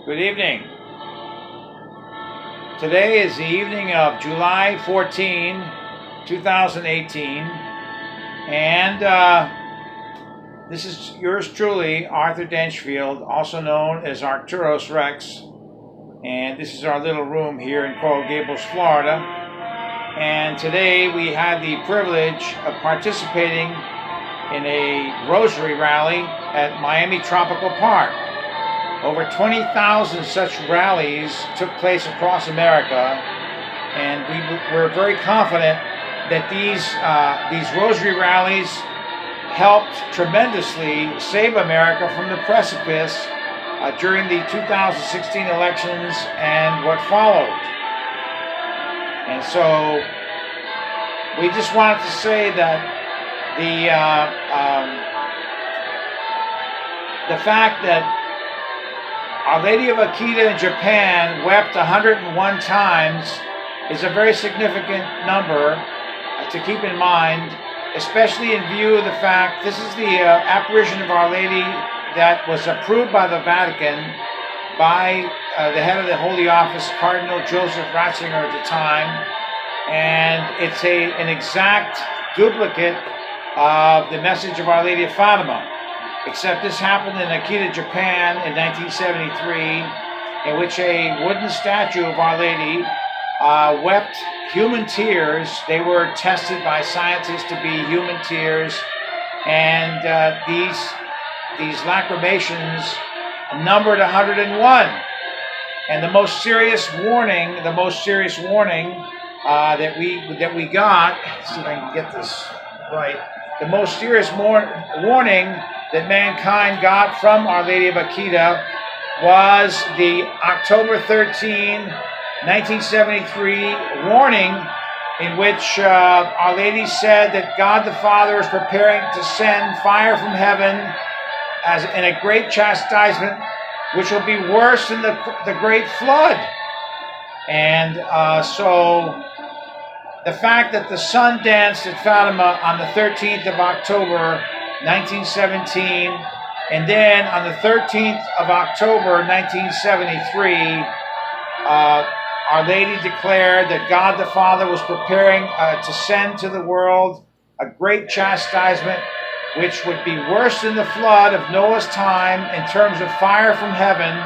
Good evening. Today is the evening of July 14, 2018, and this is yours truly, Arthur Denchfield, also known as Arcturus Rex, and this is our little room here in Coral Gables, Florida. And today we had the privilege of participating in a rosary rally at Miami Tropical Park. Over 20,000 such rallies took place across America, and we're very confident that these rosary rallies helped tremendously save America from the precipice during the 2016 elections and what followed. And so we just wanted to say that the fact that Our Lady of Akita in Japan wept 101 times is a very significant number to keep in mind, especially in view of the fact this is the apparition of Our Lady that was approved by the Vatican by the head of the Holy Office, Cardinal Joseph Ratzinger at the time, and it's an exact duplicate of the message of Our Lady of Fatima. Except this happened in Akita, Japan in 1973, in which a wooden statue of Our Lady wept human tears. They were tested by scientists to be human tears, and these lacrimations numbered 101. And the most serious warning that we got, let's see if I can get this right, the most serious warning that mankind got from Our Lady of Akita was the Oct.13, 1973 warning in which Our Lady said that God the Father is preparing to send fire from heaven in a great chastisement, which will be worse than the great flood. And so the fact that the sun danced at Fatima on the 13th of October 1917, and then on the 13th of October 1973, Our Lady declared that God the Father was preparing to send to the world a great chastisement which would be worse than the flood of Noah's time in terms of fire from heaven,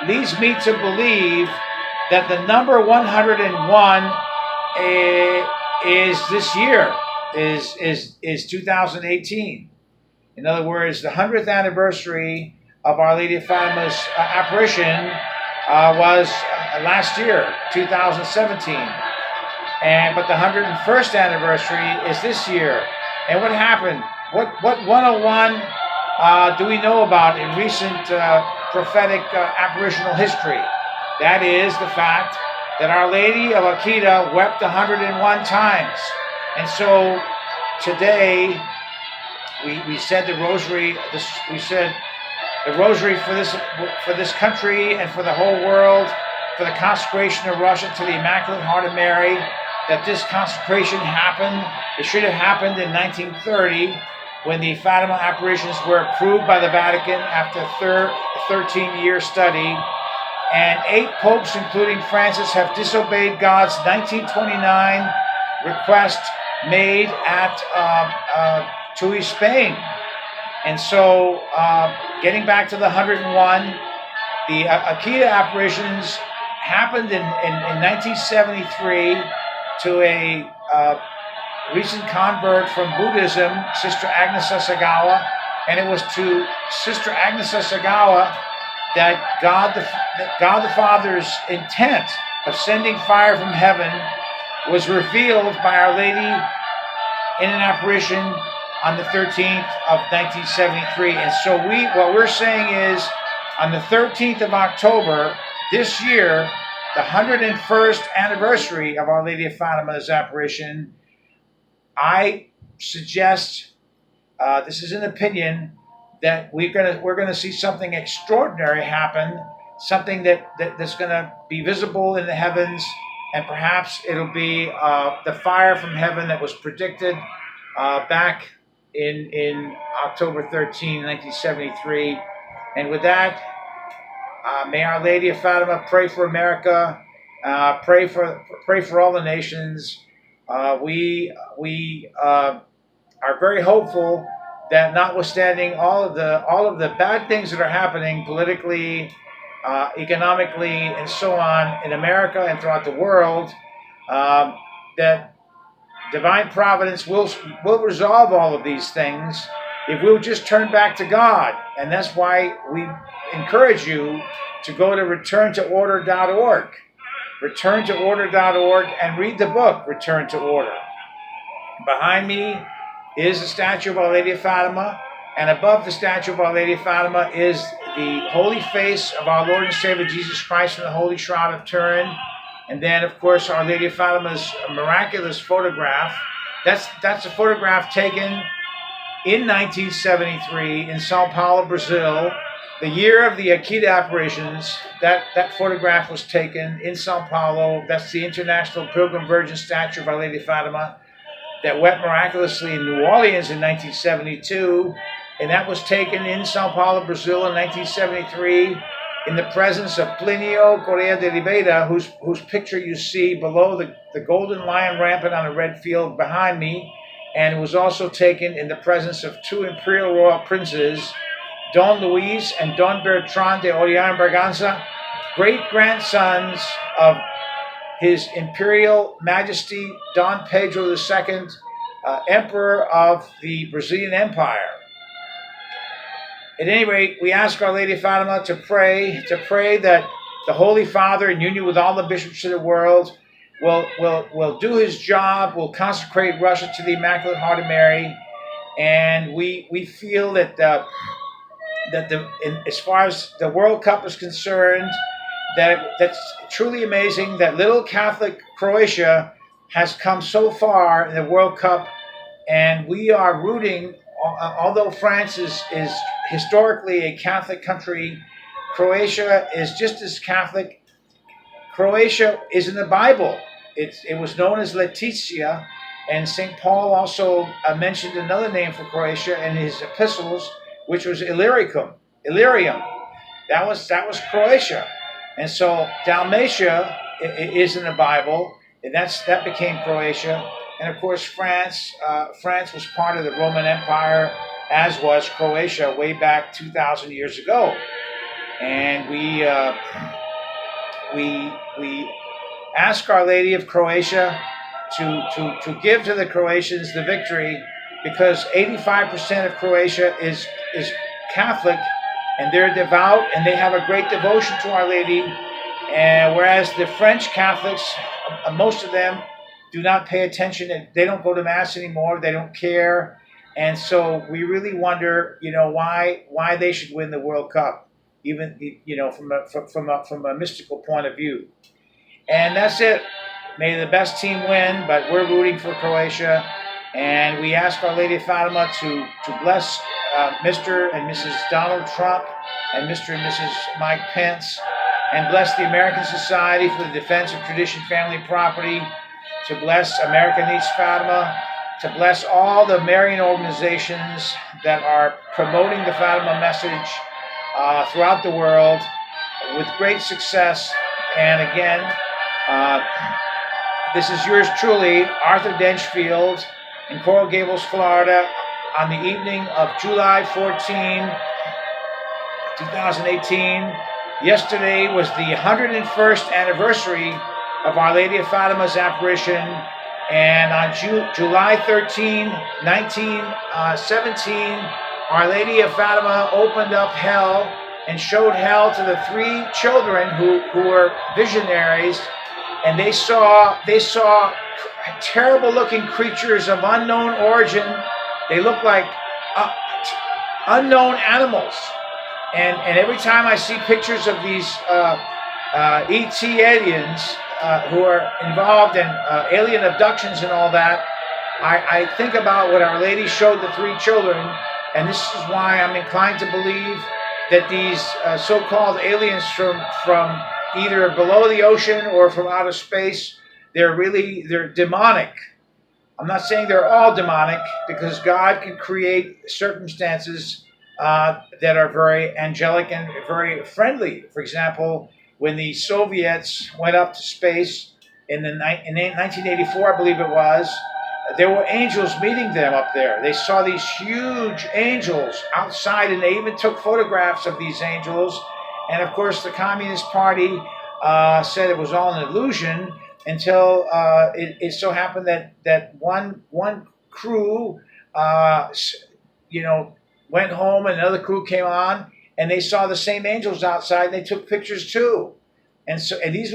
leads me to believe that the number 101 is this year. Is 2018. In other words, the 100th anniversary of Our Lady of Fatima's apparition was last year, 2017. But the 101st anniversary is this year. And what happened? What 101 do we know about in recent prophetic apparitional history? That is the fact that Our Lady of Akita wept 101 times. And so today we said the rosary. We said the rosary for this country and for the whole world, for the consecration of Russia to the Immaculate Heart of Mary. That this consecration happened. It should have happened in 1930, when the Fatima apparitions were approved by the Vatican after a 13-year study. And 8 popes, including Francis, have disobeyed God's 1929 request made at Tui, Spain. And so, getting back to the 101, the Akita apparitions happened in 1973 to a recent convert from Buddhism, Sister Agnes Sasagawa, and it was to Sister Agnes Sasagawa that God the Father's intent of sending fire from heaven was revealed by Our Lady in an apparition on the 13th of 1973. And so what we're saying is, on the 13th of October this year, the 101st anniversary of Our Lady of Fatima's apparition, I suggest, this is an opinion, that we're gonna see something extraordinary happen, something that's gonna be visible in the heavens, and perhaps it'll be the fire from heaven that was predicted back in October 13, 1973. And with that, May Our Lady of Fatima pray for America. Pray for all the nations. We are very hopeful that, notwithstanding all of the bad things that are happening politically, economically, and so on in America and throughout the world, that divine providence will resolve all of these things if we'll just turn back to God. And that's why we encourage you to go to returntoorder.org. Returntoorder.org and read the book, Return to Order. Behind me is the statue of Our Lady of Fatima, and above the statue of Our Lady of Fatima is the holy face of our Lord and Savior Jesus Christ in the Holy Shroud of Turin. And then, of course, Our Lady of Fatima's miraculous photograph. That's a photograph taken in 1973 in Sao Paulo, Brazil, the year of the Akita apparitions. That photograph was taken in Sao Paulo. That's the International Pilgrim Virgin statue of Our Lady of Fatima that wept miraculously in New Orleans in 1972. And that was taken in Sao Paulo, Brazil in 1973 in the presence of Plinio Correa de Oliveira, whose picture you see below the golden lion rampant on a red field behind me. And it was also taken in the presence of two imperial royal princes, Don Luis and Don Bertrand de Orleans Braganza, great-grandsons of His Imperial Majesty Don Pedro II, Emperor of the Brazilian Empire. At any rate, we ask Our Lady of Fatima to pray that the Holy Father, in union with all the bishops of the world, will do his job, will consecrate Russia to the Immaculate Heart of Mary. And we feel that as far as the World Cup is concerned, that's truly amazing that little Catholic Croatia has come so far in the World Cup, and we are rooting. Although France is historically a Catholic country, Croatia is just as Catholic. Croatia is in the Bible. It was known as Laetitia, and St. Paul also mentioned another name for Croatia in his epistles, which was Illyricum. That was Croatia. And so Dalmatia is in the Bible, and that became Croatia. And of course, France was part of the Roman Empire, as was Croatia way back 2,000 years ago. And we ask Our Lady of Croatia to give to the Croatians the victory, because 85% of Croatia is Catholic, and they're devout, and they have a great devotion to Our Lady. And whereas the French Catholics, most of them, do not pay attention. They don't go to Mass anymore. They don't care. And so we really wonder, why they should win the World Cup, even, from a mystical point of view. And that's it. May the best team win, but we're rooting for Croatia. And we ask Our Lady of Fatima to bless Mr. and Mrs. Donald Trump and Mr. and Mrs. Mike Pence, and bless the American Society for the Defense of Tradition Family Property, to bless America Needs Fatima, to bless all the Marian organizations that are promoting the Fatima message throughout the world with great success. And again, this is yours truly, Arthur Denchfield, in Coral Gables, Florida, on the evening of July 14, 2018. Yesterday was the 101st anniversary of Our Lady of Fatima's apparition, and on July 13, 1917, Our Lady of Fatima opened up hell and showed hell to the three children who were visionaries, and they saw terrible-looking creatures of unknown origin. They looked like unknown animals, and every time I see pictures of these ET aliens who are involved in alien abductions and all that, I think about what Our Lady showed the three children, and this is why I'm inclined to believe that these so-called aliens from either below the ocean or from outer space, they're demonic. I'm not saying they're all demonic, because God can create circumstances that are very angelic and very friendly. For example, when the Soviets went up to space in 1984, I believe it was, there were angels meeting them up there. They saw these huge angels outside, and they even took photographs of these angels. And of course, the Communist Party said it was all an illusion until it so happened that one crew, you know, went home, and another crew came on, and they saw the same angels outside, and they took pictures too. And these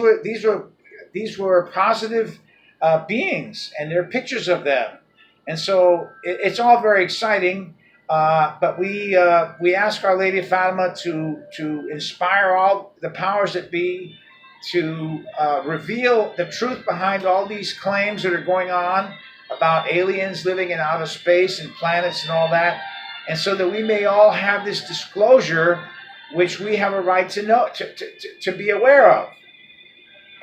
were positive beings, and there are pictures of them. And so it's all very exciting. But we ask Our Lady of Fatima to inspire all the powers that be to reveal the truth behind all these claims that are going on about aliens living in outer space and planets and all that, and so that we may all have this disclosure, which we have a right to know, to be aware of.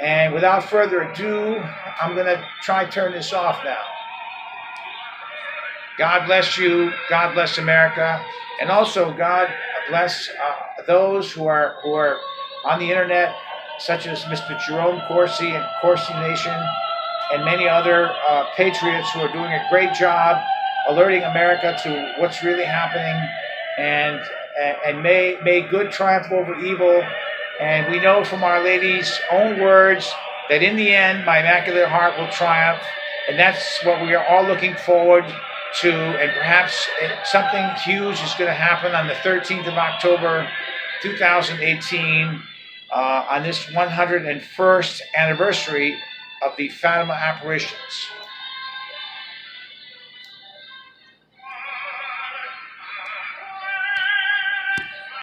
And without further ado, I'm going to try to turn this off now. God bless you. God bless America, and also God bless those who are on the internet, such as Mr. Jerome Corsi and Corsi Nation, and many other patriots who are doing a great job alerting America to what's really happening, and may good triumph over evil. And we know from Our Lady's own words that in the end, my Immaculate Heart will triumph, and that's what we are all looking forward to. And perhaps something huge is going to happen on the 13th of October, 2018, on this 101st anniversary of the Fatima apparitions.